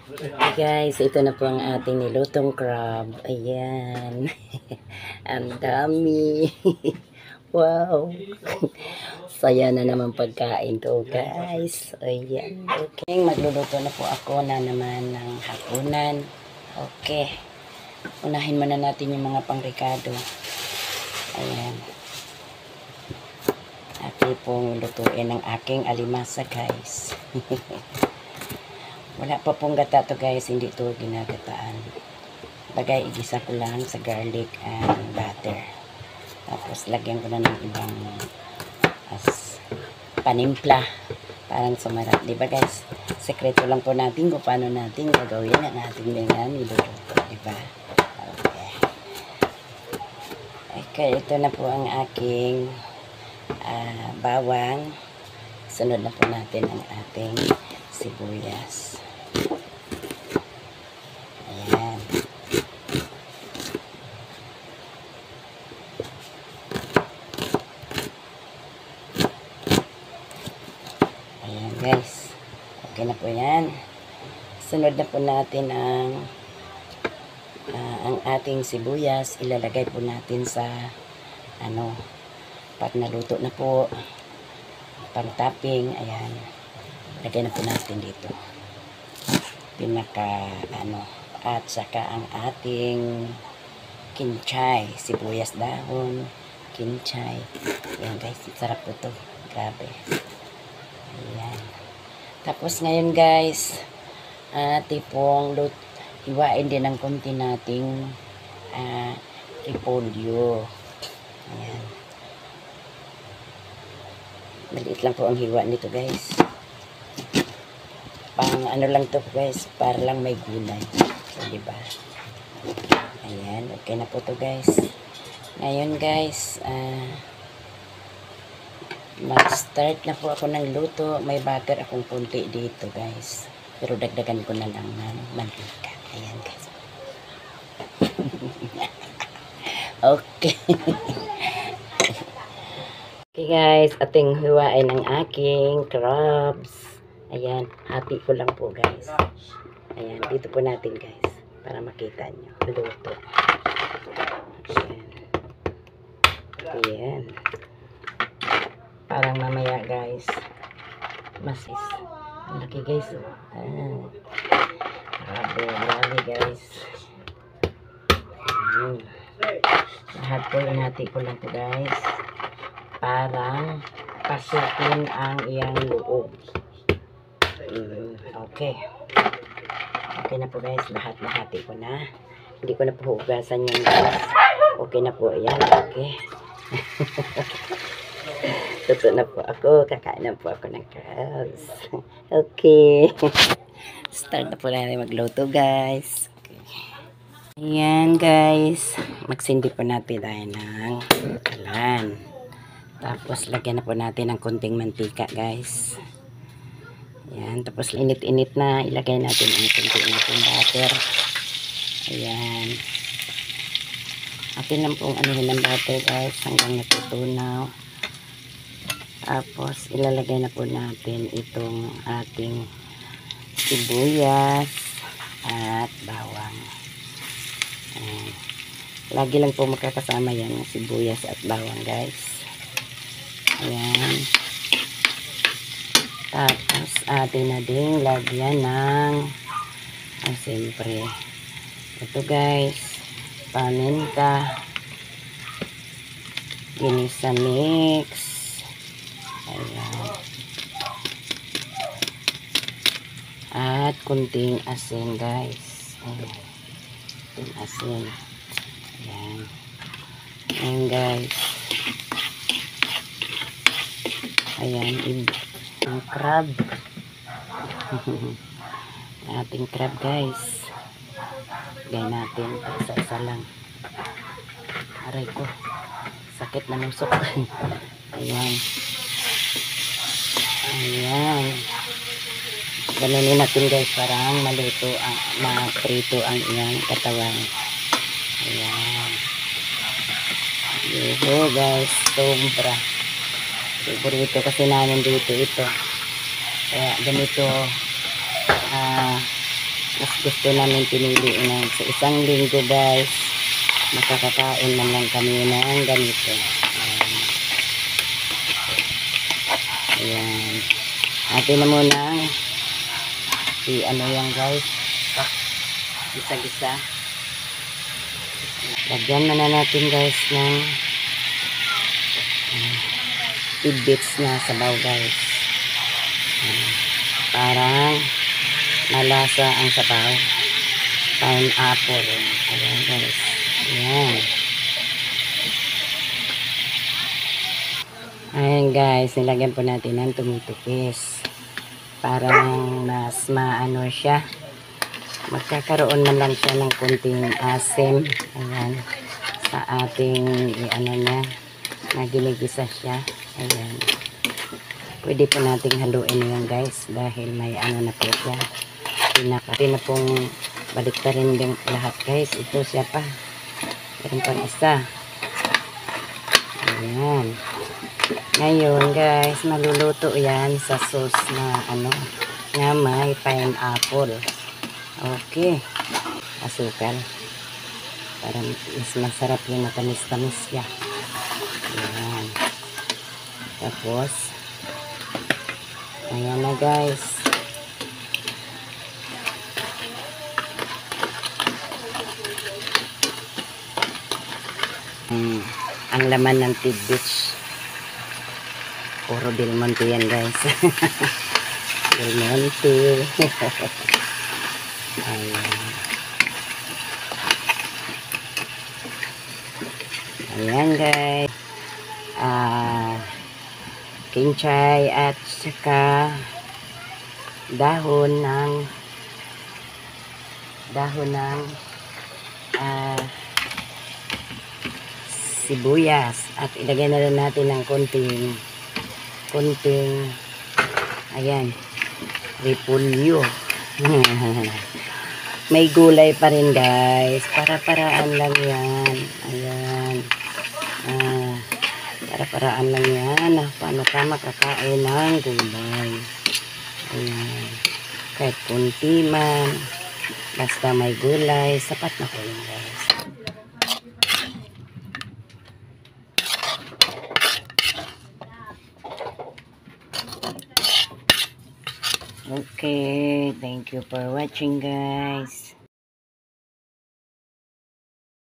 Okay guys, ito na po ang ating nilutong crab. Ayan. Ang dami. Wow. Saya na naman pagkain ko guys. Ayan. Okay, magluluto na po ako na naman ng hapunan. Okay. Unahin muna natin yung mga pangrekado. Ayan. Ating pong lutuin ang aking alimasa guys. Wala pa pong gata to guys, hindi to ginagataan. Bagay, igisa ko lang sa garlic and butter. Tapos lagyan ko na ng ibang panimpla. Parang sumarap, di ba guys? Sekreto lang po natin kung paano natin gagawin ang ating mga niluluto, di ba? Okay. Okay, ito na po ang aking bawang. Sunod na po natin ang ating sibuyas. Ayan. Ayan guys. Okay na po yan. Sunod na po natin ang ating sibuyas. Ilalagay po natin sa pag naluto na po pang topping. Ayan. Lagay na po natin dito. At saka ang ating kinchay, sibuyas dahon, kinchay. Ayan guys, sarap po ito. Grabe. Ayan. Tapos ngayon guys, tipong hiwain din ng konti nating repolyo. Ayan. Maliit lang po ang hiwa nito guys. Pang lang to guys, para lang may gulay. So, diba? Ayan, okay na po to guys. Ngayon guys, mag-start na po ako ng luto. May butter akong punti dito guys. Pero dagdagan ko na lang ng mantika. Ayan guys. Okay. Okay guys, ating hiwain ang aking crabs. Ayan, hati ko lang po guys. Ayan, dito po natin guys. Para makita nyo. Luto. Ayan. Ayan. Parang mamaya guys. Masis. Ang laki guys. Oh. Grabe guys. Ayan. Lahat po inati ko lang po guys. Parang pasukin ang iyang loob. Okay. Okay na po guys. Lahat-lahati ko na. Hindi ko na po hugasan yung guys. Okay na po. Ayan. Okay. Tuto na po ako. Kakain na po ako ng crabs. Okay. Start na po natin magluto guys. Okay. Ayan guys. Magsindi po natin tayo ng kalan. Tapos lagyan na po natin ng konting mantika guys. Ayan, tapos init-init na, ilagay natin ang konti natin butter. Ayan. Atin lang pong anuhin ng butter guys hanggang natutunaw. Tapos ilalagay na po natin itong ating sibuyas at bawang. Ayan. Lagi lang po magkakasama yan, sibuyas at bawang guys. Ayan. Tapos atin na din lagyan ng siyempre ito guys, paminta, ginisa mix. Ayan. At kunting asin guys. Ayan. Kunting asin. Ayan. Ayan guys. Ayan. Ang crab. Ating crab guys. Gaya natin. Isa-isa lang. Aray ko. Sakit na nusok. Ayan. Ayan. Ganunin natin guys. Parang maluto. Maprito ang iyang katawan. Ayan. Yuhu guys. Sobra. Favorito kasi namin dito ito. Kaya ganito Mas gusto namin pinili na sa isang linggo guys. Makakakain man lang kami ng ganito. Ayan. Atin na muna ano yan guys. Gisa-gisa. Lagyan na natin guys ng tidbits na sabaw guys. Parang malasa ang sabaw. Pineapple. Ayan guys. Ayan. Ayan guys. Nilagyan po natin ng tomato paste. Parang mas maano siya. Magkakaroon man lang siya ng kunting asim. Ayan. Sa ating ano niya. Na ginigisa siya. Ayan. Pwede po nating haluin yan guys. Dahil may ano na po siya. Pinakati na pong baliktarin din lahat guys. Ito siya pa. Meron pang isa. Ayan. Ngayon guys, maluluto yan sa sauce na ano, na may pineapple. Okay. Asukal. Para mas masarap yung matamis-tamis siya. Ayan. Tapos, ayan na guys. Ang laman ng tidbits. Puro Del Monte yan guys. Del Monte. Ayan. Ayan guys. Kinchay at saka dahon ng sibuyas at ilagay na rin natin ng konting ayan, repolyo. May gulay pa rin guys, para-paraan lang yan. Ayan, para-paraan lang yan. Paano ka makakain ng gulay? Ayan, kahit kunti man, basta may gulay, sapat na po yun guys. Okay, thank you for watching guys.